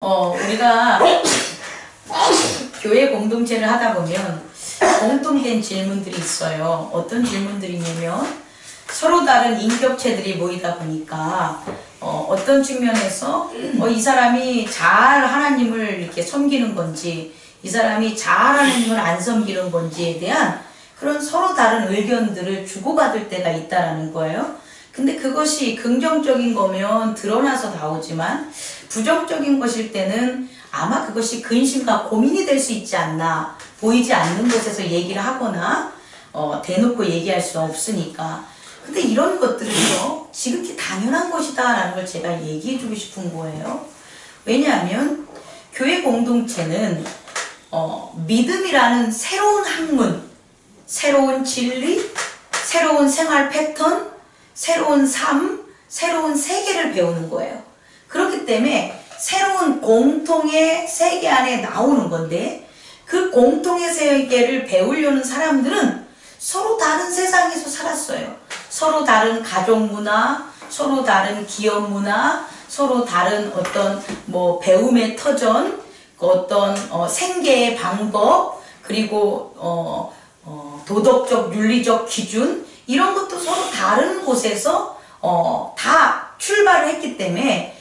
우리가 교회 공동체를 하다 보면 공통된 질문들이 있어요. 어떤 질문들이냐면 서로 다른 인격체들이 모이다 보니까 어떤 측면에서 이 사람이 잘 하나님을 이렇게 섬기는 건지 이 사람이 잘 하나님을 안 섬기는 건지에 대한 그런 서로 다른 의견들을 주고받을 때가 있다라는 거예요. 근데 그것이 긍정적인 거면 드러나서 나오지만 부정적인 것일 때는 아마 그것이 근심과 고민이 될 수 있지 않나, 보이지 않는 곳에서 얘기를 하거나 대놓고 얘기할 수 없으니까. 근데 이런 것들은요 지극히 당연한 것이다 라는 걸 제가 얘기해 주고 싶은 거예요. 왜냐하면 교회 공동체는 믿음이라는 새로운 학문, 새로운 진리, 새로운 생활 패턴, 새로운 삶, 새로운 세계를 배우는 거예요. 그렇기 때문에 새로운 공통의 세계 안에 나오는 건데 그 공통의 세계를 배우려는 사람들은 서로 다른 세상에서 살았어요. 서로 다른 가족 문화, 서로 다른 기업 문화, 서로 다른 어떤 배움의 터전, 어떤 생계의 방법, 그리고 도덕적, 윤리적 기준 이런 것도 서로 다른 곳에서 다 출발을 했기 때문에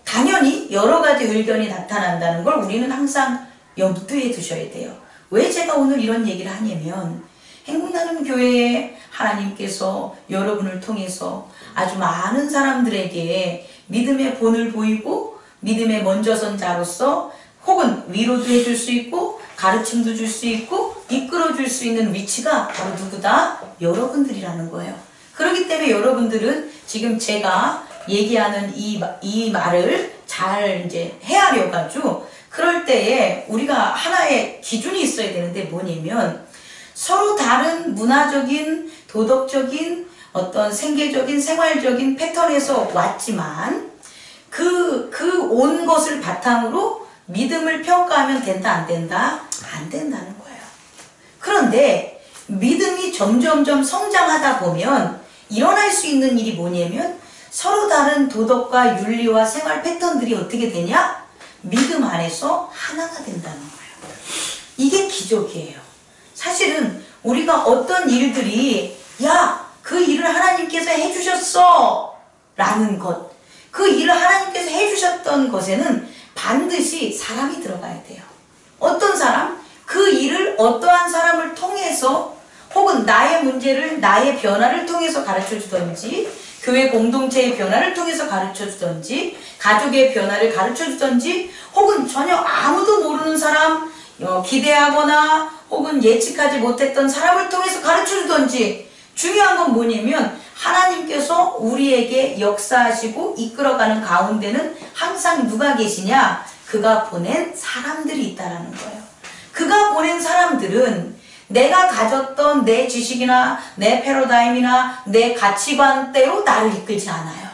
당연히 여러 가지 의견이 나타난다는 걸 우리는 항상 염두에 두셔야 돼요. 왜 제가 오늘 이런 얘기를 하냐면 행복나눔 교회에 하나님께서 여러분을 통해서 아주 많은 사람들에게 믿음의 본을 보이고 믿음의 먼저 선 자로서 혹은 위로도 해줄 수 있고 가르침도 줄 수 있고 이끌어 줄 수 있는 위치가 바로 누구다? 여러분들이라는 거예요. 그렇기 때문에 여러분들은 지금 제가 얘기하는 이 말을 잘 이제 헤아려가지고 그럴 때에 우리가 하나의 기준이 있어야 되는데 뭐냐면 서로 다른 문화적인, 도덕적인, 어떤 생계적인, 생활적인 패턴에서 왔지만 그 온 것을 바탕으로 믿음을 평가하면 된다, 안 된다? 안 된다는 거예요. 그런데 믿음이 점점점 성장하다 보면 일어날 수 있는 일이 뭐냐면 서로 다른 도덕과 윤리와 생활 패턴들이 어떻게 되냐? 믿음 안에서 하나가 된다는 거예요. 이게 기적이에요. 사실은 우리가 어떤 일들이 그 일을 하나님께서 해주셨어 라는 것, 그 일을 하나님께서 해주셨던 것에는 반드시 사람이 들어가야 돼요. 어떤 사람? 그 일을 어떠한 사람을 통해서 혹은 나의 문제를 나의 변화를 통해서 가르쳐주든지 교회 공동체의 변화를 통해서 가르쳐주든지 가족의 변화를 가르쳐주든지 혹은 전혀 아무도 모르는 사람 기대하거나 혹은 예측하지 못했던 사람을 통해서 가르쳐주든지 중요한 건 뭐냐면 하나님께서 우리에게 역사하시고 이끌어가는 가운데는 항상 누가 계시냐? 그가 보낸 사람들이 있다라는 거예요. 그가 보낸 사람들은 내가 가졌던 내 지식이나 내 패러다임이나 내 가치관대로 나를 이끌지 않아요.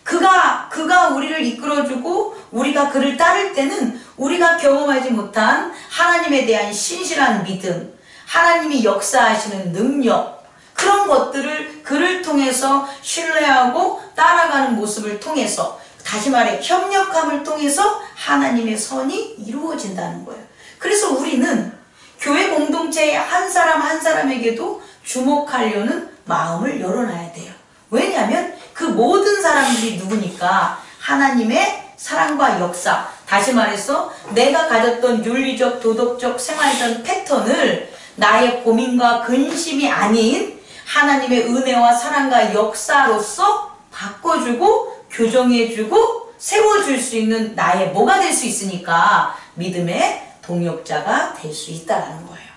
그가 우리를 이끌어주고 우리가 그를 따를 때는 우리가 경험하지 못한 하나님에 대한 신실한 믿음, 하나님이 역사하시는 능력, 그런 것들을 그를 통해서 신뢰하고 따라가는 모습을 통해서 다시 말해 협력함을 통해서 하나님의 선이 이루어진다는 거예요. 그래서 우리는 교회 공동체의 한 사람 한 사람에게도 주목하려는 마음을 열어놔야 돼요. 왜냐하면 그 모든 사람들이 누구니까 하나님의 사랑과 역사, 다시 말해서 내가 가졌던 윤리적, 도덕적, 생활적 패턴을 나의 고민과 근심이 아닌 하나님의 은혜와 사랑과 역사로서 바꿔주고 교정해주고 세워줄 수 있는 나의 뭐가 될 수 있으니까 믿음의 동역자가 될 수 있다는 거예요.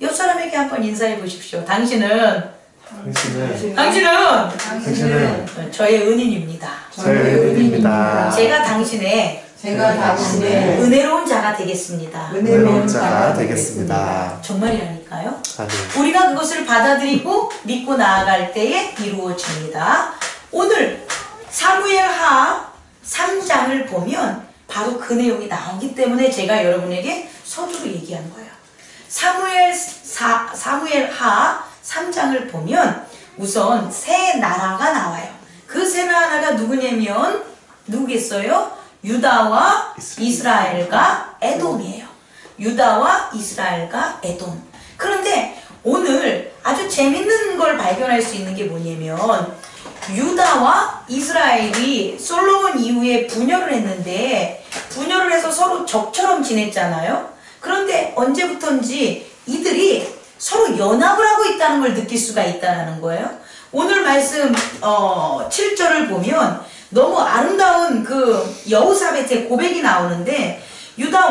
옆 사람에게 한번 인사해 보십시오. 당신은 저의 은인입니다. 제가 당신의 은혜로운 자가 되겠습니다. 정말이라니까요. 우리가 그것을 받아들이고 믿고 나아갈 때에 이루어집니다. 오늘 사무엘하 3장을 보면 바로 그 내용이 나오기 때문에 제가 여러분에게 서두로 얘기한 거예요. 사무엘하 3장을 보면 우선 새 나라가 나와요. 그 새 나라가 누구냐면 누구겠어요? 유다와 이스라엘과 에돔이에요. 유다와 이스라엘과 에돔. 그런데 오늘 아주 재밌는 걸 발견할 수 있는 게 뭐냐면 유다와 이스라엘이 솔로몬 이후에 분열을 했는데 분열을 해서 서로 적처럼 지냈잖아요. 그런데 언제부턴지 이들이 서로 연합을 하고 있다는 걸 느낄 수가 있다는 거예요. 오늘 말씀 7절을 보면 너무 아름다운 그 여호사벳의 고백이 나오는데 유다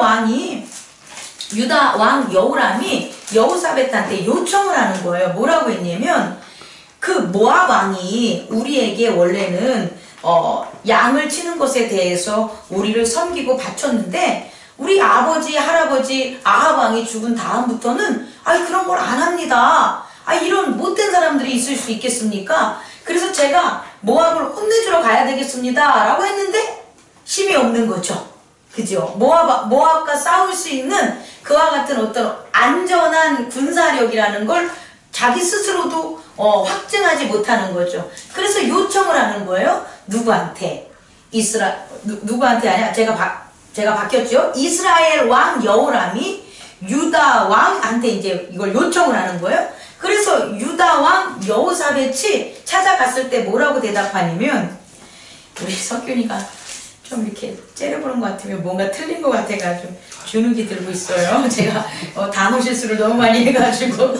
왕 여호람이 여호사벳한테 요청을 하는 거예요. 뭐라고 했냐면 그 모압 왕이 우리에게 원래는 양을 치는 것에 대해서 우리를 섬기고 바쳤는데 우리 아버지 할아버지 아합 왕이 죽은 다음부터는 그런 걸 안 합니다. 이런 못된 사람들이 있을 수 있겠습니까? 그래서 제가 모압을 혼내주러 가야 되겠습니다 라고 했는데 힘이 없는 거죠. 그죠? 모압과 싸울 수 있는 그와 같은 어떤 안전한 군사력이라는 걸 자기 스스로도 확증하지 못하는 거죠. 그래서 요청을 하는 거예요. 누구한테? 누구한테 하냐? 제가 바뀌었죠. 이스라엘 왕 여호람이 유다 왕한테 이제 이걸 요청을 하는 거예요. 그래서 유다 왕 여호사벳이 찾아갔을 때 뭐라고 대답하냐면 우리 석균이가 좀 이렇게 째려보는 것 같으면 뭔가 틀린 것 같아가지고 주눅이 들고 있어요. 제가 단어 실수를 너무 많이 해가지고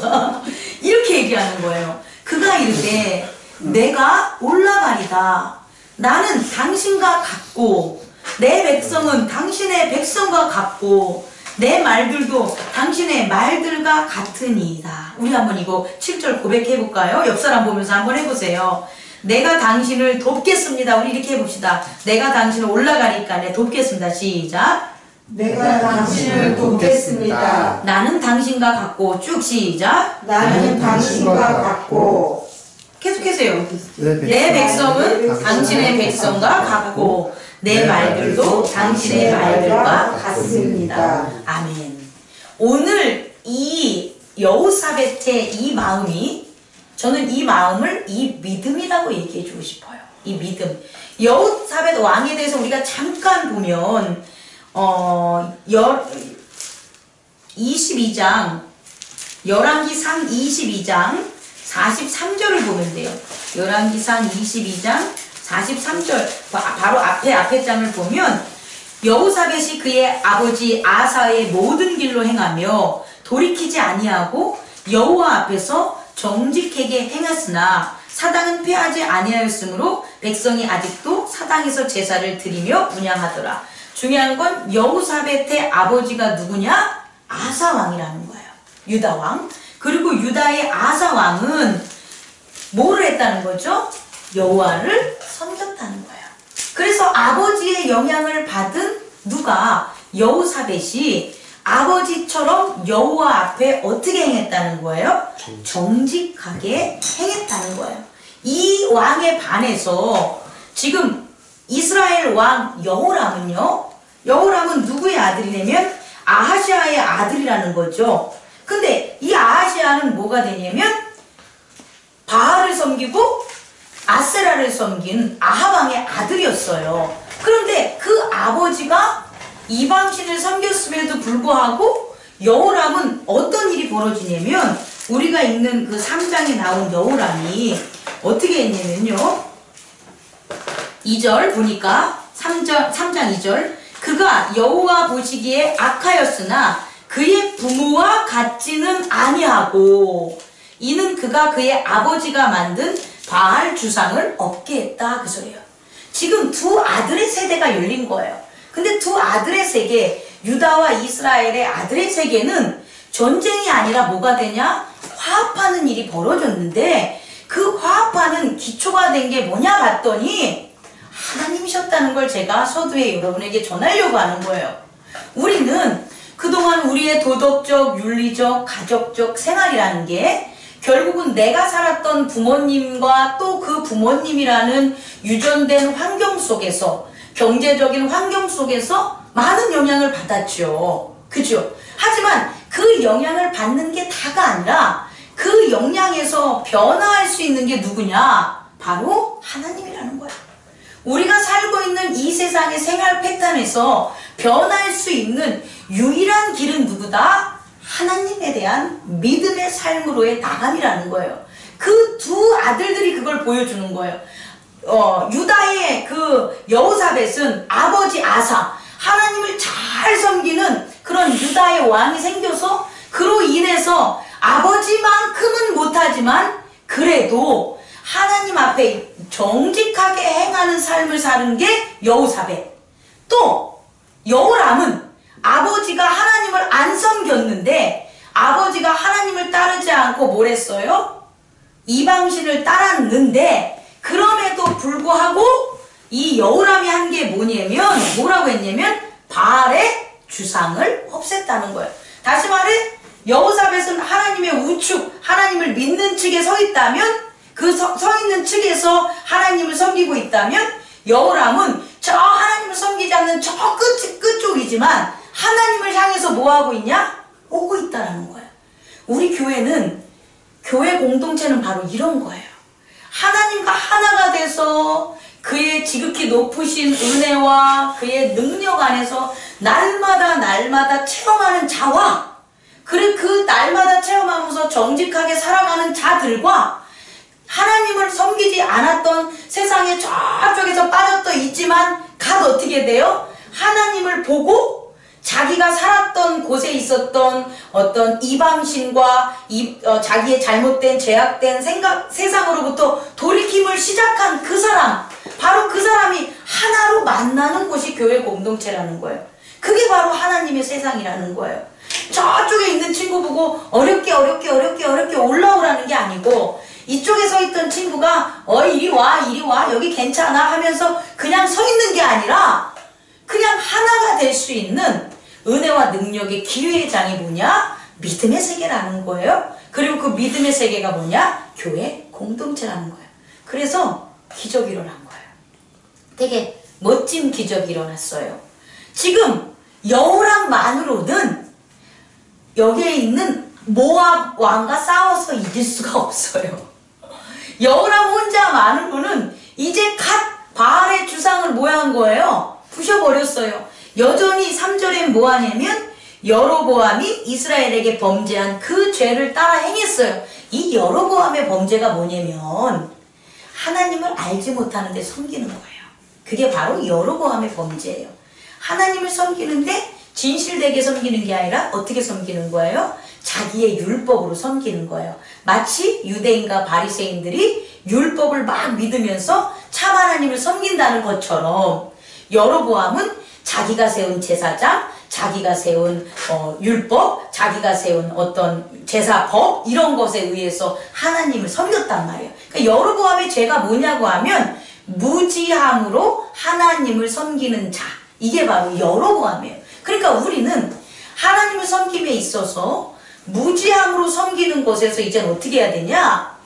이렇게 얘기하는 거예요. 그가 이르되 내가 올라가리다. 나는 당신과 같고 내 백성은 당신의 백성과 같고 내 말들도 당신의 말들과 같으니이다. 우리 한번 이거 7절 고백해볼까요? 옆 사람 보면서 한번 해보세요. 내가 당신을 돕겠습니다. 우리 이렇게 해봅시다. 내가 당신을 올라가니까 내 돕겠습니다. 시작. 내가 당신을 돕겠습니다. 나는 당신과 같고 쭉 시작. 나는 당신과 같고 계속해서요. 내 백성은 당신의 백성과 같고 내 말들도 당신의 말들과 같습니다. 아멘. 오늘 이 여호사벳의 이 마음이 저는 이 마음을 이 믿음이라고 얘기해 주고 싶어요. 이 믿음. 여호사벳 왕에 대해서 우리가 잠깐 보면 22장 열왕기상 22장 43절을 보면 돼요. 열왕기상 22장 43절 바로 앞에 장을 보면 여호사벳이 그의 아버지 아사의 모든 길로 행하며 돌이키지 아니하고 여호와 앞에서 정직하게 행했으나 사당은 폐하지 아니하였으므로 백성이 아직도 사당에서 제사를 드리며 분향하더라. 중요한 건 여호사벳의 아버지가 누구냐? 아사 왕이라는 거예요. 유다 왕. 그리고 유다의 아사 왕은 뭐를 했다는 거죠? 여호와를 섬겼다는 거예요. 그래서 아버지의 영향을 받은 누가? 여호사벳이 아버지처럼 여호와 앞에 어떻게 행했다는 거예요? 정직하게 행했다는 거예요. 이 왕에 반해서 지금 이스라엘 왕 여호람은요, 여호람은 누구의 아들이냐면 아하시아의 아들이라는 거죠. 근데 이 아하시아는 뭐가 되냐면 바알을 섬기고 아세라를 섬긴 아하방의 아들이었어요. 그런데 그 아버지가 이방신을 섬겼음에도 불구하고 여호람은 어떤 일이 벌어지냐면 우리가 읽는 그 3장에 나온 여호람이 어떻게 했냐면요, 2절 보니까 3장 2절 그가 여호와 보시기에 악하였으나 그의 부모와 같지는 아니하고 이는 그가 그의 아버지가 만든 바알 주상을 얻게 했다, 그 소리예요. 지금 두 아들의 세대가 열린 거예요. 근데 두 아들의 세계, 유다와 이스라엘의 아들의 세계는 전쟁이 아니라 뭐가 되냐? 화합하는 일이 벌어졌는데 그 화합하는 기초가 된 게 뭐냐 봤더니 하나님이셨다는 걸 제가 서두에 여러분에게 전하려고 하는 거예요. 우리는 그동안 우리의 도덕적, 윤리적, 가족적 생활이라는 게 결국은 내가 살았던 부모님과 또 그 부모님이라는 유전된 환경 속에서, 경제적인 환경 속에서 많은 영향을 받았죠. 그죠? 하지만 그 영향을 받는 게 다가 아니라 그 영향에서 변화할 수 있는 게 누구냐? 바로 하나님이라는 거야. 우리가 살고 있는 이 세상의 생활 패턴에서 변할 수 있는 유일한 길은 누구다? 하나님에 대한 믿음의 삶으로의 나감이라는 거예요. 그 두 아들들이 그걸 보여주는 거예요. 유다의 그 여호사벳은 아버지 아사, 하나님을 잘 섬기는 그런 유다의 왕이 생겨서 그로 인해서 아버지만큼은 못하지만 그래도 하나님 앞에 정직하게 행하는 삶을 사는 게 여호사벳. 또 여호람은 아버지가 하나님을 안 섬겼는데 아버지가 하나님을 따르지 않고 뭘 했어요? 이방신을 따랐는데 그럼에도 불구하고 이 여호람이 한 게 뭐라고 했냐면 바알의 주상을 없앴다는 거예요. 다시 말해 여호사벳은 하나님의 우측, 하나님을 믿는 측에 서 있다면 그 서 있는 측에서 하나님을 섬기고 있다면 여호람은 저 하나님을 섬기지 않는 저 끝쪽이지만 하나님을 향해서 뭐하고 있냐? 오고 있다는 거예요. 우리 교회는 교회 공동체는 바로 이런 거예요. 하나님과 하나가 돼서 그의 지극히 높으신 은혜와 그의 능력 안에서 날마다 체험하는 자와 그리고 그 날마다 체험하면서 정직하게 살아가는 자들과 하나님을 섬기지 않았던 세상의 저쪽에서 빠졌더 있지만 각 어떻게 돼요? 하나님을 보고 자기가 살았던 곳에 있었던 어떤 이방신과 자기의 잘못된 죄악된 세상으로부터 돌이킴을 시작한 그 사람, 바로 그 사람이 하나로 만나는 곳이 교회 공동체라는 거예요. 그게 바로 하나님의 세상이라는 거예요. 저쪽에 있는 친구 보고 어렵게 올라오라는 게 아니고 이쪽에 서 있던 친구가 이리 와 여기 괜찮아 하면서 그냥 서 있는 게 아니라 그냥 하나가 될 수 있는 은혜와 능력의 기회의 장이 뭐냐? 믿음의 세계라는 거예요. 그리고 그 믿음의 세계가 뭐냐? 교회 공동체라는 거예요. 그래서 기적이 일어난 거예요. 되게 멋진 기적이 일어났어요. 지금 여호람만으로는 여기에 있는 모압 왕과 싸워서 이길 수가 없어요. 여호람 혼자만으로는 이제 갓 바알의 주상을 뭐한 거예요? 부셔버렸어요. 여전히 3절에 뭐 하냐면 여로보암이 이스라엘에게 범죄한 그 죄를 따라 행했어요. 이 여로보암의 범죄가 뭐냐면 하나님을 알지 못하는데 섬기는 거예요. 그게 바로 여로보암의 범죄예요. 하나님을 섬기는데 진실되게 섬기는 게 아니라 어떻게 섬기는 거예요? 자기의 율법으로 섬기는 거예요. 마치 유대인과 바리새인들이 율법을 막 믿으면서 참 하나님을 섬긴다는 것처럼 여로보암은 자기가 세운 제사장, 자기가 세운 율법, 자기가 세운 어떤 제사법 이런 것에 의해서 하나님을 섬겼단 말이에요. 그러니까 여로보암의 죄가 뭐냐고 하면 무지함으로 하나님을 섬기는 자, 이게 바로 여로보암이에요. 그러니까 우리는 하나님을 섬김에 있어서 무지함으로 섬기는 것에서 이제는 어떻게 해야 되냐?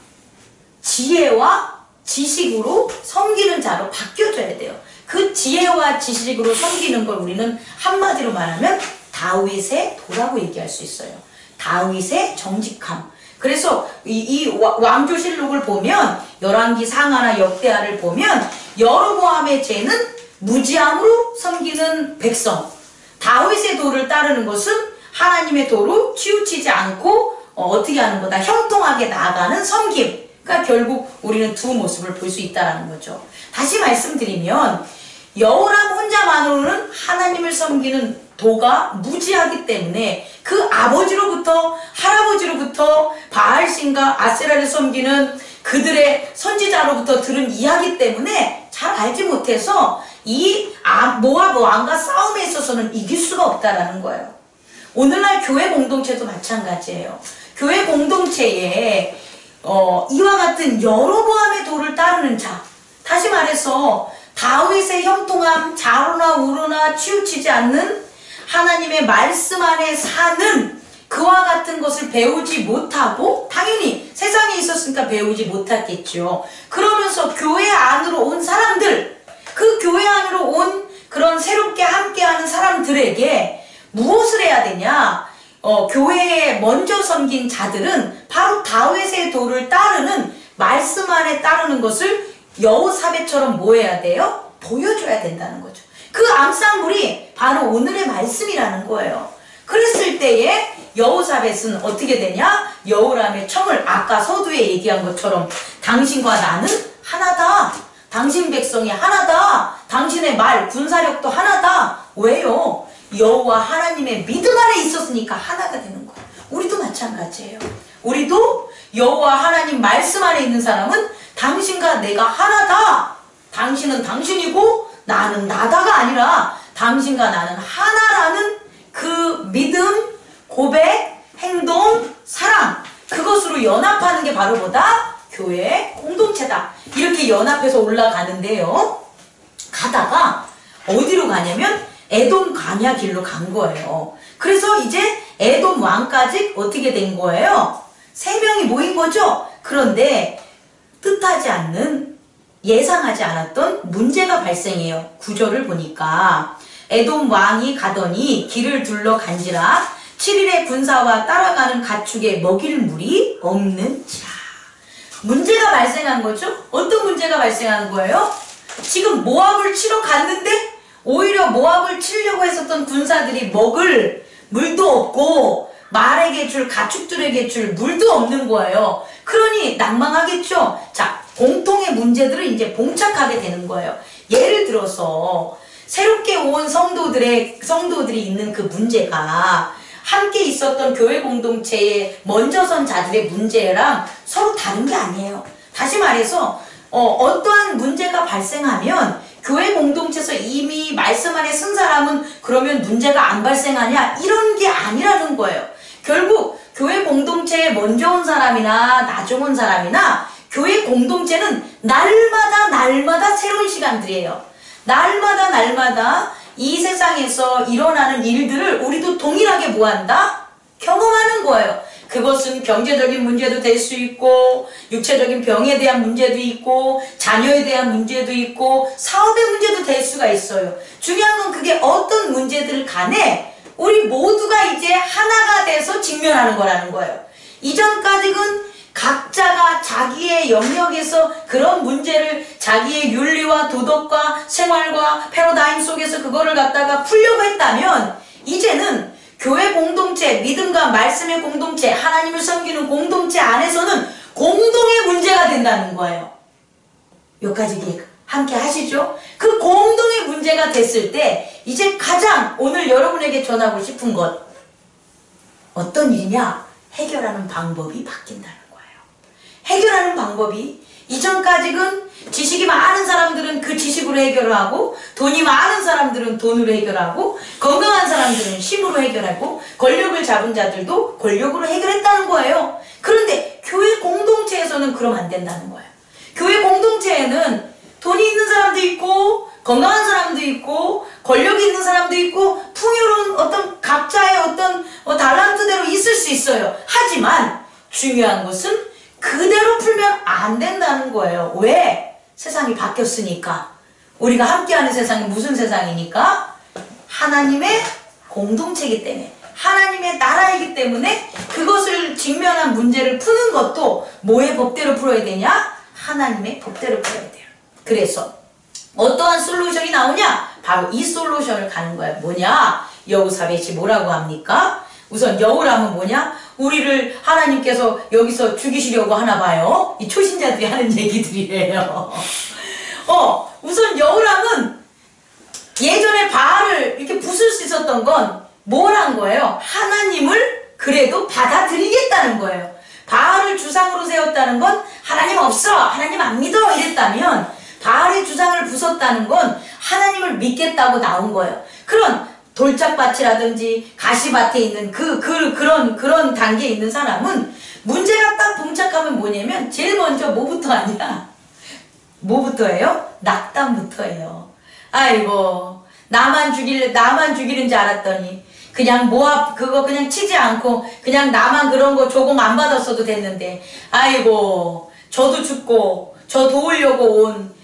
지혜와 지식으로 섬기는 자로 바뀌어져야 돼요. 그 지혜와 지식으로 섬기는 걸 우리는 한마디로 말하면 다윗의 도라고 얘기할 수 있어요. 다윗의 정직함. 그래서 이 왕조실록을 보면 열왕기 상하나 역대하를 보면 여로보암의 죄는 무지함으로 섬기는 백성, 다윗의 도를 따르는 것은 하나님의 도로 치우치지 않고 어떻게 하는 거다? 형통하게 나아가는 섬김. 그러니까 결국 우리는 두 모습을 볼 수 있다는 거죠. 다시 말씀드리면 여호람 혼자만으로는 하나님을 섬기는 도가 무지하기 때문에 그 아버지로부터 할아버지로부터 바알신과 아세라를 섬기는 그들의 선지자로부터 들은 이야기 때문에 잘 알지 못해서 이 모압 왕과 싸움에 있어서는 이길 수가 없다라는 거예요. 오늘날 교회 공동체도 마찬가지예요. 교회 공동체에 이와 같은 여로보암의 도를 따르는 자, 다시 말해서 다윗의 형통함, 자로나 우로나 치우치지 않는 하나님의 말씀 안에 사는 그와 같은 것을 배우지 못하고, 당연히 세상에 있었으니까 배우지 못했겠죠. 그러면서 교회 안으로 온 사람들, 그 교회 안으로 온 그런 새롭게 함께하는 사람들에게 무엇을 해야 되냐? 교회에 먼저 섬긴 자들은 바로 다윗의 도를 따르는 말씀 안에 따르는 것을 여호사벳처럼 뭐 해야 돼요? 보여줘야 된다는 거죠. 그 암산물이 바로 오늘의 말씀이라는 거예요. 그랬을 때에 여호사벳은 어떻게 되냐? 여호람의 청을 아까 서두에 얘기한 것처럼 당신과 나는 하나다. 당신 백성이 하나다. 당신의 말, 군사력도 하나다. 왜요? 여호와 하나님의 믿음 안에 있었으니까 하나가 되는 거예요. 우리도 마찬가지예요. 우리도 여호와 하나님 말씀 안에 있는 사람은 당신과 내가 하나다. 당신은 당신이고 나는 나다가 아니라 당신과 나는 하나라는 그 믿음, 고백, 행동, 사랑, 그것으로 연합하는 게 바로 뭐다? 교회 공동체다. 이렇게 연합해서 올라가는데요. 가다가 어디로 가냐면 에돔 광야 길로 간 거예요. 그래서 이제 에돔 왕까지 어떻게 된 거예요? 3명이 모인 거죠. 그런데 뜻하지 않는, 예상하지 않았던 문제가 발생해요. 구절을 보니까 에돔 왕이 가더니 길을 둘러 간지라 7일의 군사와 따라가는 가축에 먹일 물이 없는지라. 문제가 발생한 거죠. 어떤 문제가 발생한 거예요? 지금 모압을 치러 갔는데 오히려 모압을 치려고 했었던 군사들이 먹을 물도 없고 말에게 줄, 가축들에게 줄 물도 없는 거예요. 그러니 난망하겠죠. 자, 공통의 문제들을 이제 봉착하게 되는 거예요. 예를 들어서 새롭게 온 성도들이 있는 그 문제가 함께 있었던 교회 공동체에 먼저 선 자들의 문제랑 서로 다른 게 아니에요. 다시 말해서 어떠한 문제가 발생하면 교회 공동체에서 이미 말씀 안에 쓴 사람은 그러면 문제가 안 발생하냐? 이런 게 아니라는 거예요. 결국 교회 공동체에 먼저 온 사람이나 나중 온 사람이나 교회 공동체는 날마다 새로운 시간들이에요. 날마다 이 세상에서 일어나는 일들을 우리도 동일하게 뭐한다? 경험하는 거예요. 그것은 경제적인 문제도 될 수 있고 육체적인 병에 대한 문제도 있고 자녀에 대한 문제도 있고 사업의 문제도 될 수가 있어요. 중요한 건 그게 어떤 문제들 간에 우리 모두가 이제 하나가 돼서 직면하는 거라는 거예요. 이전까지는 각자가 자기의 영역에서 그런 문제를 자기의 윤리와 도덕과 생활과 패러다임 속에서 그거를 갖다가 풀려고 했다면 이제는 교회 공동체, 믿음과 말씀의 공동체, 하나님을 섬기는 공동체 안에서는 공동의 문제가 된다는 거예요. 여기까지 함께 하시죠? 그 공동의 문제가 됐을 때 이제 가장 오늘 여러분에게 전하고 싶은 것 어떤 일이냐? 해결하는 방법이 바뀐다는 거예요. 해결하는 방법이 이전까지는 지식이 많은 사람들은 그 지식으로 해결하고 돈이 많은 사람들은 돈으로 해결하고 건강한 사람들은 힘으로 해결하고 권력을 잡은 자들도 권력으로 해결했다는 거예요. 그런데 교회 공동체에서는 그러면 안 된다는 거예요. 교회 공동체에는 돈이 있는 사람도 있고 건강한 사람도 있고 권력이 있는 사람도 있고 풍요로운 어떤 각자의 어떤 달란트대로 있을 수 있어요. 하지만 중요한 것은 그대로 풀면 안 된다는 거예요. 왜? 세상이 바뀌었으니까. 우리가 함께하는 세상이 무슨 세상이니까? 하나님의 공동체이기 때문에, 하나님의 나라이기 때문에 그것을 직면한 문제를 푸는 것도 뭐의 법대로 풀어야 되냐? 하나님의 법대로 풀어야 돼요. 그래서 어떠한 솔루션이 나오냐? 바로 이 솔루션을 가는 거예요. 뭐냐? 여호사벳이 뭐라고 합니까? 우선 여호람은 뭐냐? 우리를 하나님께서 여기서 죽이시려고 하나 봐요. 이 초신자들이 하는 얘기들이에요. 우선 여호람은 예전에 바알을 이렇게 부술 수 있었던 건 뭘 한 거예요? 하나님을 그래도 받아들이겠다는 거예요. 바알을 주상으로 세웠다는 건 하나님 없어, 하나님 안 믿어 이랬다면 바알의 주상을 부쉈다는 건 하나님을 믿겠다고 나온 거예요. 그런 돌짝밭이라든지 가시밭에 있는 그런 단계에 있는 사람은 문제가 딱 봉착하면 뭐냐면 제일 먼저 뭐부터 하냐? 뭐부터 해요? 낙담부터 해요. 아이고 나만 죽이는 줄 알았더니 그냥 모압 그거 그냥 치지 않고 그냥 나만 그런 거 조공 안 받았어도 됐는데 아이고 저도 죽고 저 도우려고 온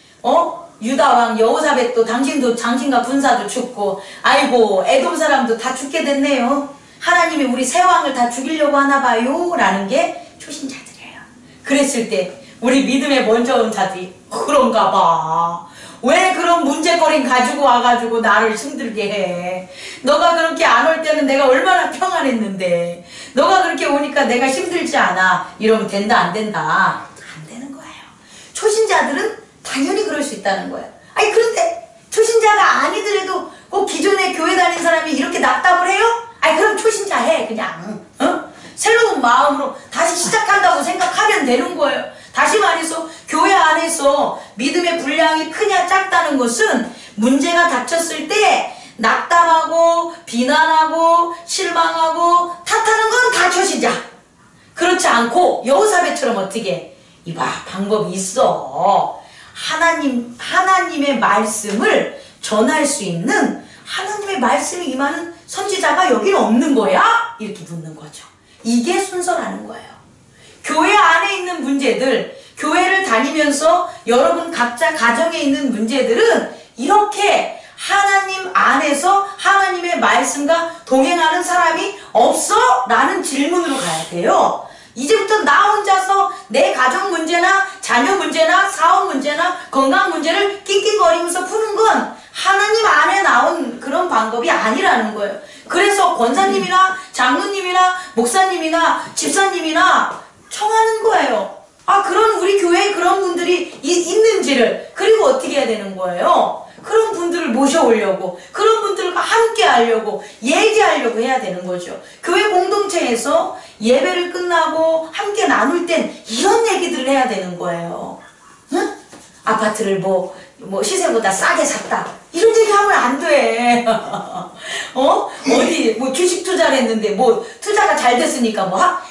유다왕 여호사벳도 당신과 군사도 죽고 아이고 에돔 사람도 다 죽게 됐네요. 하나님이 우리 새 왕을 다 죽이려고 하나 봐요 라는 게 초신자들이에요. 그랬을 때 우리 믿음에 먼저 온 자들이 그런가 봐. 왜 그런 문제거리 가지고 와가지고 나를 힘들게 해? 너가 그렇게 안 올 때는 내가 얼마나 평안했는데 너가 그렇게 오니까 내가 힘들지 않아? 이러면 된다 안 된다? 안 되는 거예요. 초신자들은 당연히 그럴 수 있다는 거예요. 아니 그런데 초신자가 아니더라도 꼭 기존에 교회 다닌 사람이 이렇게 낙담을 해요? 아니 그럼 초신자 해 그냥. 새로운 마음으로 다시 시작한다고 생각하면 되는 거예요. 다시 말해서 교회 안에서 믿음의 분량이 크냐 작다는 것은 문제가 닥쳤을 때 낙담하고 비난하고 실망하고 탓하는 건 다 초신자. 그렇지 않고 여호사밧처럼 어떻게 이봐 방법이 있어. 하나님의 말씀을 전할 수 있는 하나님의 말씀이 임하는 선지자가 여기는 없는 거야? 이렇게 묻는 거죠. 이게 순서라는 거예요. 교회 안에 있는 문제들, 교회를 다니면서 여러분 각자 가정에 있는 문제들은 이렇게 하나님 안에서 하나님의 말씀과 동행하는 사람이 없어? 라는 질문으로 가야 돼요. 이제부터 나 혼자서 내 가정 문제나 자녀 문제나 사업 문제나 건강 문제를 낑낑거리면서 푸는 건 하나님 안에 나온 그런 방법이 아니라는 거예요. 그래서 권사님이나 장로님이나 목사님이나 집사님이나 청하는 거예요. 아 그런 우리 교회에 그런 분들이 있는지를. 그리고 어떻게 해야 되는 거예요? 그런 분들을 모셔오려고, 그런 분들과 함께 하려고, 얘기하려고 해야 되는 거죠. 교회 공동체에서 예배를 끝나고 함께 나눌 땐 이런 얘기들을 해야 되는 거예요. 응? 아파트를 뭐 시세보다 싸게 샀다. 이런 얘기 하면 안 돼. 어디 뭐 주식 투자를 했는데 뭐 투자가 잘 됐으니까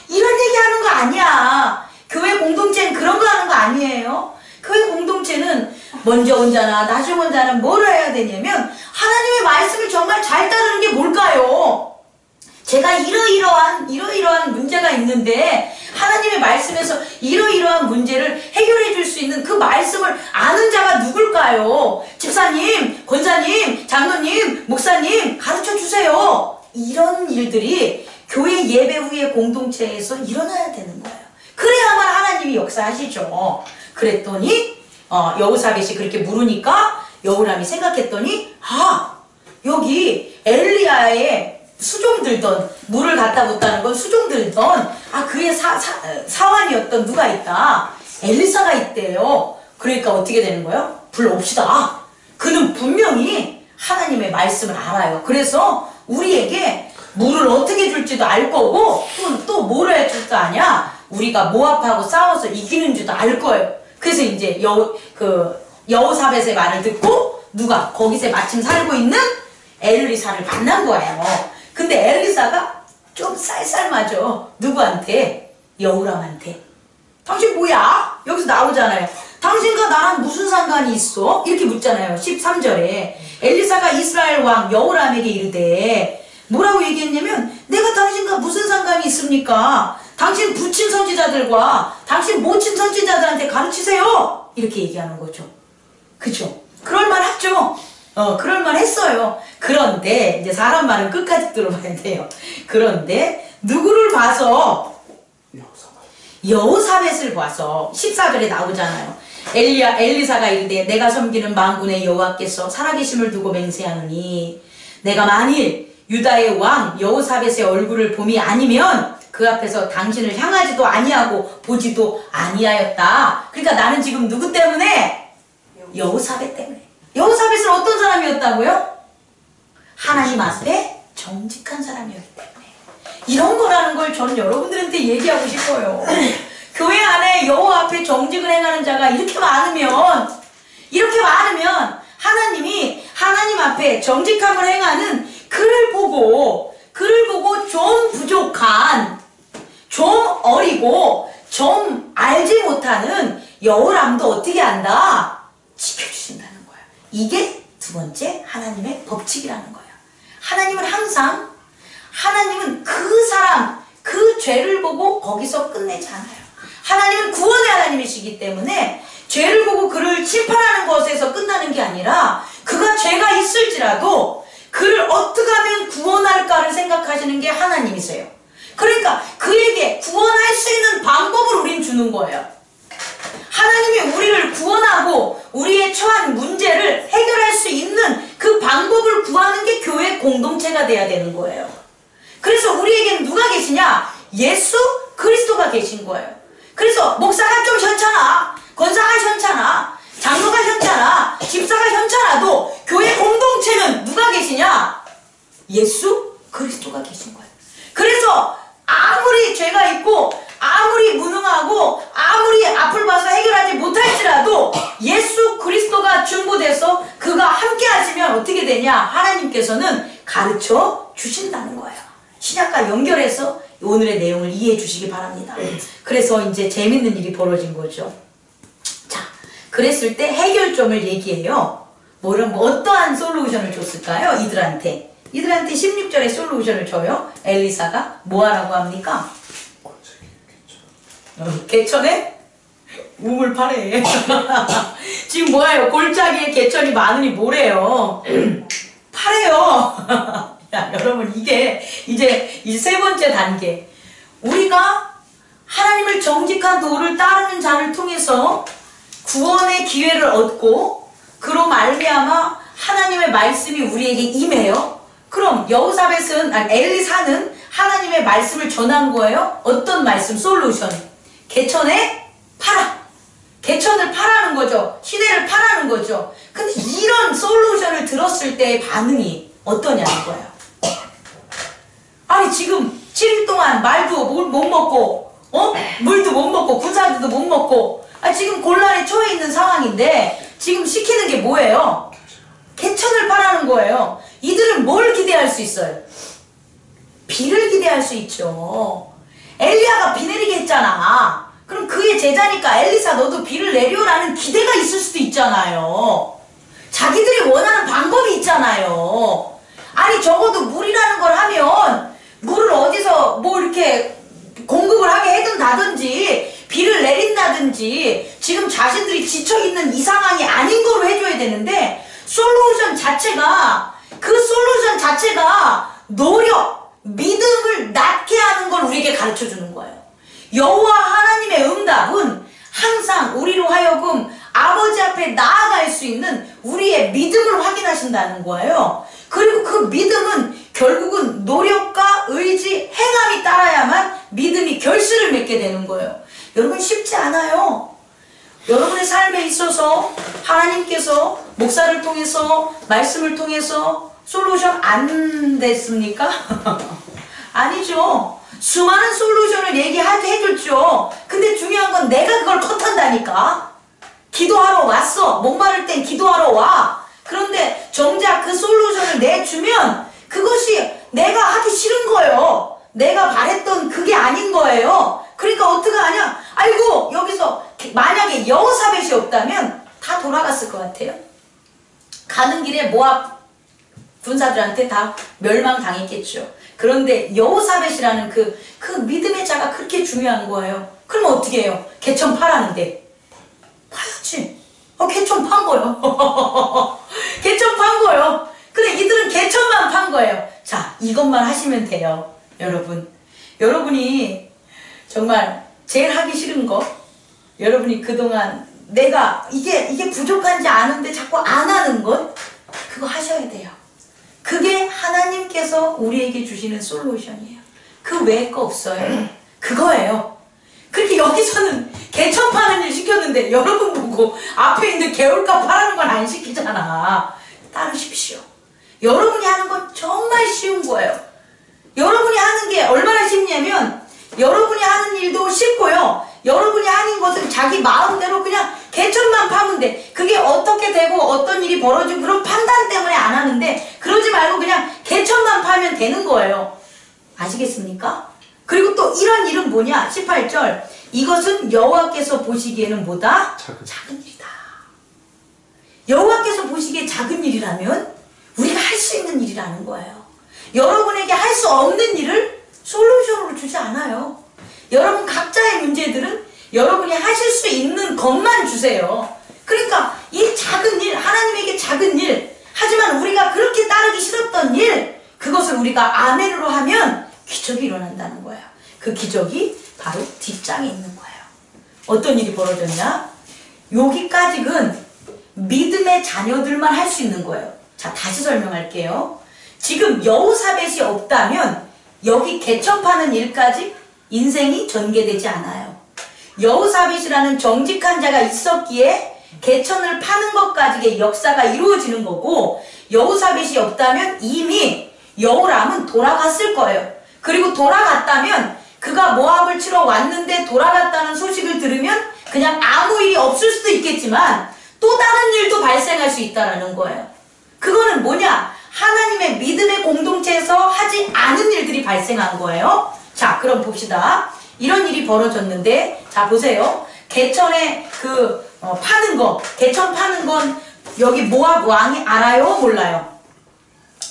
이런 얘기 하는 거 아니야. 교회 공동체는 그런 거 하는 거 아니에요. 교회 공동체는 먼저 온 자나 나중 온 자는 뭘 해야 되냐면 하나님의 말씀을 정말 잘 따르는 게 뭘까요? 제가 이러이러한 문제가 있는데 하나님의 말씀에서 이러이러한 문제를 해결해 줄 수 있는 그 말씀을 아는 자가 누굴까요? 집사님, 권사님, 장로님, 목사님 가르쳐 주세요. 이런 일들이 교회 예배 후에 공동체에서 일어나야 되는 거예요. 그래야만 하나님이 역사하시죠. 그랬더니 여호사밧이 그렇게 물으니까 여호람이 생각했더니 여기 엘리야의 수종 들던 물을 갖다 붓다는 건 수종 들던 그의 사환이었던 누가 있다. 엘리사가 있대요. 그러니까 어떻게 되는 거예요? 불러옵시다. 그는 분명히 하나님의 말씀을 알아요. 그래서 우리에게 물을 어떻게 줄지도 알 거고 또 뭘 해줄도 아냐. 우리가 모압하고 싸워서 이기는 줄도 알 거예요. 그래서 이제 여호사밧의 말을 듣고 누가 거기서 마침 살고 있는 엘리사를 만난 거예요. 근데 엘리사가 좀 쌀쌀맞아. 누구한테? 여호람한테. 당신 뭐야? 여기서 나오잖아요. 당신과 나랑 무슨 상관이 있어? 이렇게 묻잖아요. 13절에 엘리사가 이스라엘 왕 여호람에게 이르되 뭐라고 얘기했냐면 내가 당신과 무슨 상관이 있습니까? 당신 부친 선지자들과 당신 모친 선지자들한테 가르치세요. 이렇게 얘기하는 거죠. 그죠? 그럴만 하죠. 그럴만 했어요. 그런데 이제 사람 말은 끝까지 들어봐야 돼요. 그런데 누구를 봐서? 여호사밧을 봐서 14절에 나오잖아요. 엘리사가 이르되 내가 섬기는 만군의 여호와께서 살아계심을 두고 맹세하노니 내가 만일 유다의 왕 여호사밧의 얼굴을 봄이 아니면 그 앞에서 당신을 향하지도 아니하고 보지도 아니하였다. 그러니까 나는 지금 누구 때문에? 여호사밧 때문에. 여호사밧은 어떤 사람이었다고요? 하나님 앞에 정직한 사람이었기 때문에. 이런 거라는 걸 저는 여러분들한테 얘기하고 싶어요. 교회 안에 여호와 앞에 정직을 행하는 자가 이렇게 많으면 하나님이 하나님 앞에 정직함을 행하는 그를 보고 좀 부족한, 좀 어리고 좀 알지 못하는 여호람도 어떻게 한다? 지켜주신다는 거야. 이게 두 번째 하나님의 법칙이라는 거야. 하나님은 그 사람, 그 죄를 보고 거기서 끝내지 않아요. 하나님은 구원의 하나님이시기 때문에 죄를 보고 그를 심판하는 것에서 끝나는 게 아니라 그가 죄가 있을지라도 그를 어떻게 하면 구원할까를 생각하시는 게 하나님이세요. 그러니까 그에게 구원할 수 있는 방법을 우린 주는 거예요. 하나님이 우리를 구원하고 우리의 처한 문제를 해결할 수 있는 그 방법을 구하는 게 교회 공동체가 돼야 되는 거예요. 그래서 우리에게는 누가 계시냐? 예수 그리스도가 계신 거예요. 그래서 목사가 좀 현찮아, 권사가 현찮아, 장로가 현찮아, 집사가 현찮아도 교회 공동체는 누가 계시냐? 예수 그리스도가 계신 거예요. 그래서 아무리 죄가 있고 아무리 무능하고 아무리 앞을 봐서 해결하지 못할지라도 예수 그리스도가 중보돼서 그가 함께 하시면 어떻게 되냐? 하나님께서는 가르쳐 주신다는 거예요. 신약과 연결해서 오늘의 내용을 이해해 주시기 바랍니다. 그래서 이제 재밌는 일이 벌어진 거죠. 자, 그랬을 때 해결점을 얘기해요. 어떠한 솔루션을 줬을까요? 이들한테 16절에 솔루션을 줘요. 엘리사가 뭐하라고 합니까? 개천에 우물 파래. 지금 뭐예요? 골짜기에 개천이 많으니 뭐래요? 파래요. 야, 여러분, 이게 이제 세 번째 단계. 우리가 하나님을 정직한 도를 따르는 자를 통해서 구원의 기회를 얻고 그로 말미암아 하나님의 말씀이 우리에게 임해요. 그럼 엘리사는 하나님의 말씀을 전한 거예요. 어떤 말씀? 솔루션. 개천에 파라. 개천을 파라는 거죠. 시내를 파라는 거죠. 근데 이런 솔루션을 들었을 때의 반응이 어떠냐는 거예요. 아니 지금 7일 동안 말도 못 먹고 물도 못 먹고 군사들도 못 먹고 지금 곤란에 처해 있는 상황인데 지금 시키는 게 뭐예요? 개천을 파라는 거예요. 이들은 뭘 기대할 수 있어요? 비를 기대할 수 있죠. 엘리야가 비 내리게 했잖아. 그럼 그의 제자니까 엘리사 너도 비를 내려라는 기대가 있을 수도 있잖아요. 자기들이 원하는 방법이 있잖아요. 아니 적어도 물이라는 걸 하면 물을 어디서 뭐 이렇게 공급을 하게 해둔다든지 비를 내린다든지 지금 자신들이 지쳐있는 이 상황이 아닌 거로 해줘야 되는데 그 솔루션 자체가 노력, 믿음을 낳게 하는 걸 우리에게 가르쳐주는 거예요. 여호와 하나님의 응답은 항상 우리로 하여금 아버지 앞에 나아갈 수 있는 우리의 믿음을 확인하신다는 거예요. 그리고 그 믿음은 결국은 노력과 의지, 행함이 따라야만 믿음이 결실을 맺게 되는 거예요. 여러분 쉽지 않아요. 여러분의 삶에 있어서 하나님께서 목사를 통해서 말씀을 통해서 솔루션 안 됐습니까? 아니죠. 수많은 솔루션을 해줬죠. 근데 중요한 건 내가 그걸 컷한다니까. 기도하러 왔어. 목마를 땐 기도하러 와. 그런데 정작 그 솔루션을 내주면 그것이 내가 하기 싫은 거예요. 내가 바랬던 그게 아닌 거예요. 그러니까 어떡하냐? 아이고 여기서 만약에 여호사벳이 없다면 다 돌아갔을 것 같아요. 가는 길에 모압 군사들한테 다 멸망당했겠죠. 그런데 여호사벳이라는 그 믿음의 자가 그렇게 중요한 거예요. 그러면 어떻게 해요? 개천 파라는데 파야지. 개천 판 거예요. 개천 판 거예요. 근데 이들은 개천만 판 거예요. 자, 이것만 하시면 돼요. 여러분이 정말 제일 하기 싫은 거, 여러분이 그동안 내가 이게 부족한지 아는데 자꾸 안 하는 것, 그거 하셔야 돼요. 그게 하나님께서 우리에게 주시는 솔루션이에요. 그 외의 거 없어요. 그거예요. 그렇게 여기서는 개천 파는 일 시켰는데 여러분 보고 앞에 있는 개울가 파라는 건 안 시키잖아. 따르십시오. 여러분이 하는 건 정말 쉬운 거예요. 여러분이 하는 게 얼마나 쉽냐면 여러분이 하는 일도 쉽고요. 여러분이 하는 것은 자기 마음대로 그냥 개천만 파면 돼. 그게 어떻게 되고 어떤 일이 벌어지고 그런 판단 때문에 안 하는데 그러지 말고 그냥 개천만 파면 되는 거예요. 아시겠습니까? 그리고 또 이런 일은 뭐냐? 18절 이것은 여호와께서 보시기에는 뭐다? 작은 일이다. 여호와께서 보시기에 작은 일이라면 우리가 할 수 있는 일이라는 거예요. 여러분에게 할 수 없는 일을 솔루션으로 주지 않아요. 여러분 각자의 문제들은 여러분이 하실 수 있는 것만 주세요. 그러니까 이 작은 일, 하나님에게 작은 일, 하지만 우리가 그렇게 따르기 싫었던 일, 그것을 우리가 아멘으로 하면 기적이 일어난다는 거예요. 그 기적이 바로 뒷장에 있는 거예요. 어떤 일이 벌어졌냐? 여기까지는 믿음의 자녀들만 할 수 있는 거예요. 자, 다시 설명할게요. 지금 여호사벳이 없다면 여기 개척하는 일까지 인생이 전개되지 않아요. 여호사벳이라는 정직한 자가 있었기에 개천을 파는 것까지의 역사가 이루어지는 거고, 여호사벳이 없다면 이미 여호람은 돌아갔을 거예요. 그리고 돌아갔다면 그가 모압을 치러 왔는데 돌아갔다는 소식을 들으면 그냥 아무 일이 없을 수도 있겠지만 또 다른 일도 발생할 수 있다는 거예요. 그거는 뭐냐? 하나님의 믿음의 공동체에서 하지 않은 일들이 발생한 거예요. 자, 그럼 봅시다. 이런 일이 벌어졌는데, 자, 보세요. 개천에 파는 거, 개천 파는 건 여기 모압 왕이 알아요? 몰라요?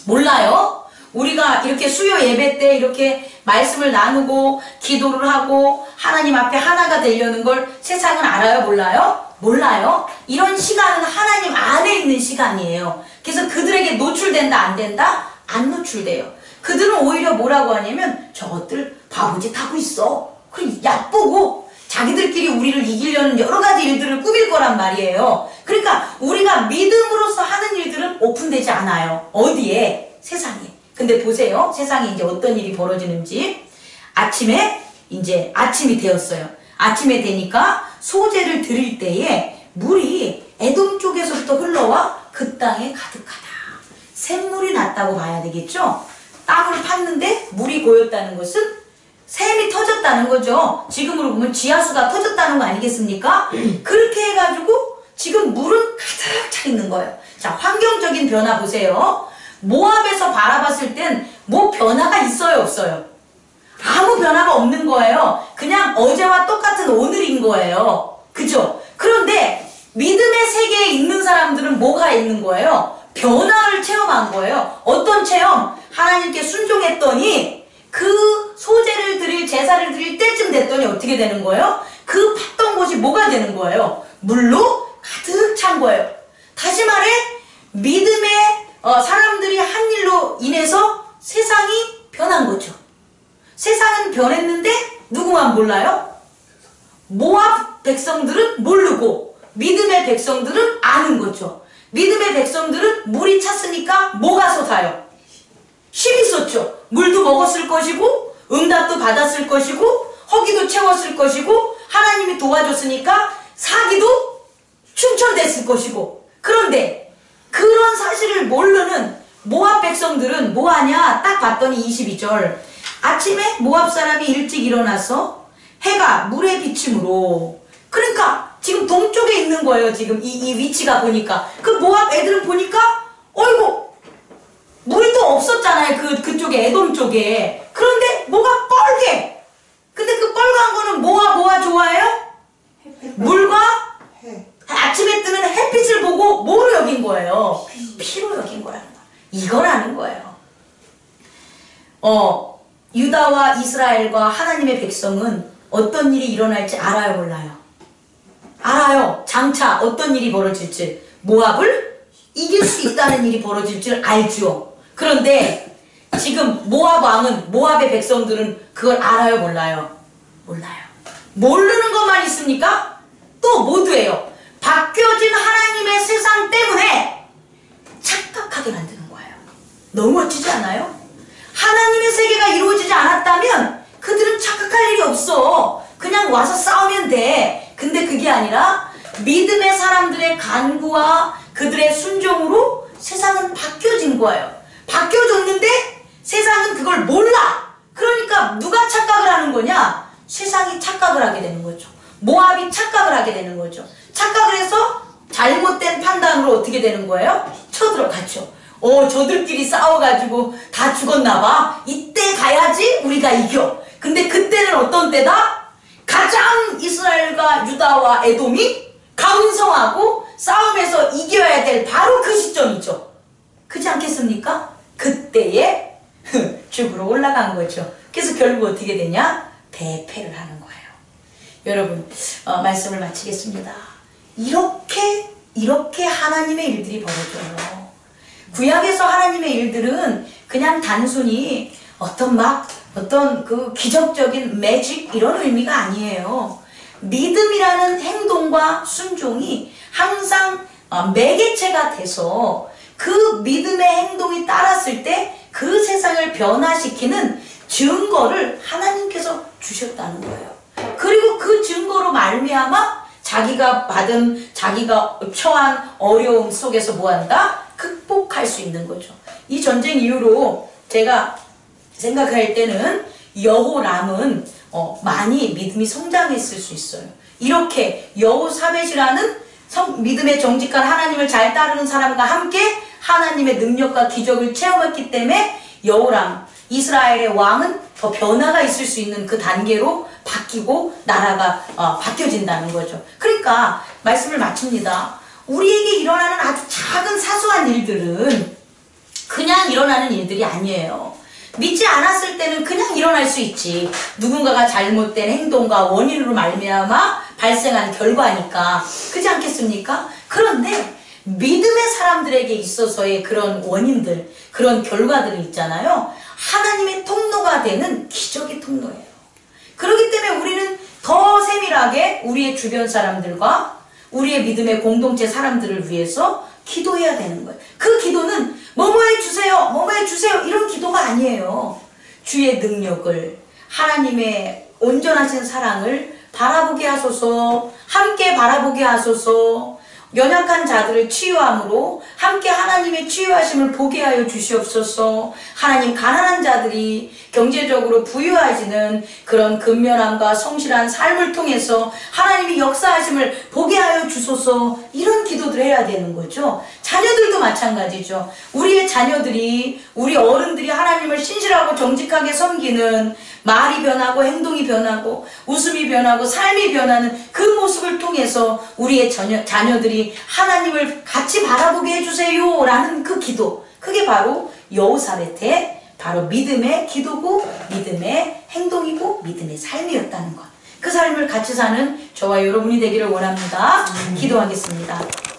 몰라요? 우리가 이렇게 수요 예배 때 이렇게 말씀을 나누고 기도를 하고 하나님 앞에 하나가 되려는 걸 세상은 알아요? 몰라요? 몰라요. 이런 시간은 하나님 안에 있는 시간이에요. 그래서 그들에게 노출된다 안 된다? 안 노출돼요. 그들은 오히려 뭐라고 하냐면 저것들 바보짓 하고 있어. 그럼 얕보고 자기들끼리 우리를 이기려는 여러 가지 일들을 꾸밀 거란 말이에요. 그러니까 우리가 믿음으로써 하는 일들은 오픈되지 않아요. 어디에? 세상에. 근데 보세요. 세상에 이제 어떤 일이 벌어지는지. 아침에 이제 아침이 되었어요. 아침에 되니까 소재를 드릴 때에 물이 에돔 쪽에서부터 흘러와 그 땅에 가득하다. 샘물이 났다고 봐야 되겠죠? 땅을 팠는데 물이 고였다는 것은 샘이 터졌다는 거죠. 지금으로 보면 지하수가 터졌다는 거 아니겠습니까? 그렇게 해가지고 지금 물은 가득 차 있는 거예요. 자, 환경적인 변화 보세요. 모압에서 바라봤을 땐 뭐 변화가 있어요, 없어요? 아무 변화가 없는 거예요. 그냥 어제와 똑같은 오늘인 거예요. 그죠? 그런데 믿음의 세계에 있는 사람들은 뭐가 있는 거예요? 변화를 체험한 거예요. 어떤 체험? 하나님께 순종했더니 그 소재를 드릴, 제사를 드릴 때쯤 됐더니 어떻게 되는 거예요? 그 팠던 곳이 뭐가 되는 거예요? 물로 가득 찬 거예요. 다시 말해 믿음의 사람들이 한 일로 인해서 세상이 변한 거죠. 세상은 변했는데 누구만 몰라요? 모압 백성들은 모르고 믿음의 백성들은 아는 거죠. 믿음의 백성들은 물이 찼으니까 뭐가 솟아요? 힘이 솟죠. 물도 먹었을 것이고 응답도 받았을 것이고 허기도 채웠을 것이고 하나님이 도와줬으니까 사기도 충천됐을 것이고. 그런데 그런 사실을 모르는 모압 백성들은 뭐하냐? 딱 봤더니 22절 아침에 모압 사람이 일찍 일어나서 해가 물에 비침으로, 그러니까 지금 동쪽에 있는 거예요. 지금 이 위치가 보니까 그 모압 애들은 보니까 어이구 물이 또 없었잖아요. 그쪽에 에돔 쪽에. 그런데 뭐가 뻘게. 근데 그 빨간 거는 뭐가 좋아해요? 물과 아침에 뜨는 햇빛을 보고 뭐로 여긴 거예요? 피로 여긴 거라는 거예요. 이거라는 거예요. 유다와 이스라엘과 하나님의 백성은 어떤 일이 일어날지 알아요, 몰라요? 알아요. 장차 어떤 일이 벌어질지, 모압을 이길 수 있다는 일이 벌어질 줄 알죠. 그런데 지금 모압 왕은, 모압의 백성들은 그걸 알아요, 몰라요? 몰라요. 모르는 것만 있습니까? 또 모두예요. 바뀌어진 하나님의 세상 때문에 착각하게 만드는 거예요. 너무 멋지지 않아요? 하나님의 세계가 이루어지지 않았다면 그들은 착각할 일이 없어. 그냥 와서 싸우면 돼. 근데 그게 아니라 믿음의 사람들의 간구와 그들의 순종으로 세상은 바뀌어진 거예요. 바뀌어졌는데 세상은 그걸 몰라. 그러니까 누가 착각을 하는 거냐? 세상이 착각을 하게 되는 거죠. 모압이 착각을 하게 되는 거죠. 착각을 해서 잘못된 판단으로 어떻게 되는 거예요? 쳐들어갔죠. 저들끼리 싸워가지고 다 죽었나봐. 이때 가야지 우리가 이겨. 근데 그때는 어떤 때다? 가장 이스라엘과 유다와 에돔이 강성하고 싸움에서 이겨야 될 바로 그 시점이죠. 그렇지 않겠습니까? 그때에 죽으러 올라간 거죠. 그래서 결국 어떻게 되냐? 대패를 하는 거예요. 여러분, 말씀을 마치겠습니다. 이렇게 하나님의 일들이 벌어져요. 구약에서 하나님의 일들은 그냥 단순히 어떤 그 기적적인 매직 이런 의미가 아니에요. 믿음이라는 행동과 순종이 항상 매개체가 돼서 그 믿음의 행동이 따랐을 때 그 세상을 변화시키는 증거를 하나님께서 주셨다는 거예요. 그리고 그 증거로 말미암아 자기가 처한 어려움 속에서 뭐한다? 극복할 수 있는 거죠. 이 전쟁 이후로 제가 생각할 때는 여호람은 많이 믿음이 성장했을 수 있어요. 이렇게 여호사벳이라는 믿음의 정직한 하나님을 잘 따르는 사람과 함께 하나님의 능력과 기적을 체험했기 때문에 여호람, 이스라엘의 왕은 더 변화가 있을 수 있는 그 단계로 바뀌고 나라가 바뀌어진다는 거죠. 그러니까 말씀을 마칩니다. 우리에게 일어나는 아주 작은 사소한 일들은 그냥 일어나는 일들이 아니에요. 믿지 않았을 때는 그냥 일어날 수 있지. 누군가가 잘못된 행동과 원인으로 말미암아 발생한 결과니까. 그렇지 않겠습니까? 그런데 믿음의 사람들에게 있어서의 그런 원인들, 그런 결과들이 있잖아요. 하나님의 통로가 되는 기적의 통로예요. 그렇기 때문에 우리는 더 세밀하게 우리의 주변 사람들과 우리의 믿음의 공동체 사람들을 위해서 기도해야 되는 거예요. 그 기도는 뭐뭐 해주세요, 뭐뭐 해주세요 이런 기도가 아니에요. 주의 능력을, 하나님의 온전하신 사랑을 바라보게 하소서, 함께 바라보게 하소서, 연약한 자들을 치유함으로 함께 하나님의 치유하심을 보게 하여 주시옵소서. 하나님, 가난한 자들이 경제적으로 부유해지는 그런 근면함과 성실한 삶을 통해서 하나님이 역사하심을 보게 하여 주소서. 이런 기도들 해야 되는 거죠. 자녀들도 마찬가지죠. 우리의 자녀들이, 우리 어른들이 하나님을 신실하고 정직하게 섬기는, 말이 변하고 행동이 변하고 웃음이 변하고 삶이 변하는 그 모습을 통해서 우리의 자녀들이 하나님을 같이 바라보게 해주세요 라는 그 기도, 그게 바로 여호사벳의 바로 믿음의 기도고 믿음의 행동이고 믿음의 삶이었다는 것. 그 삶을 같이 사는 저와 여러분이 되기를 원합니다. 기도하겠습니다.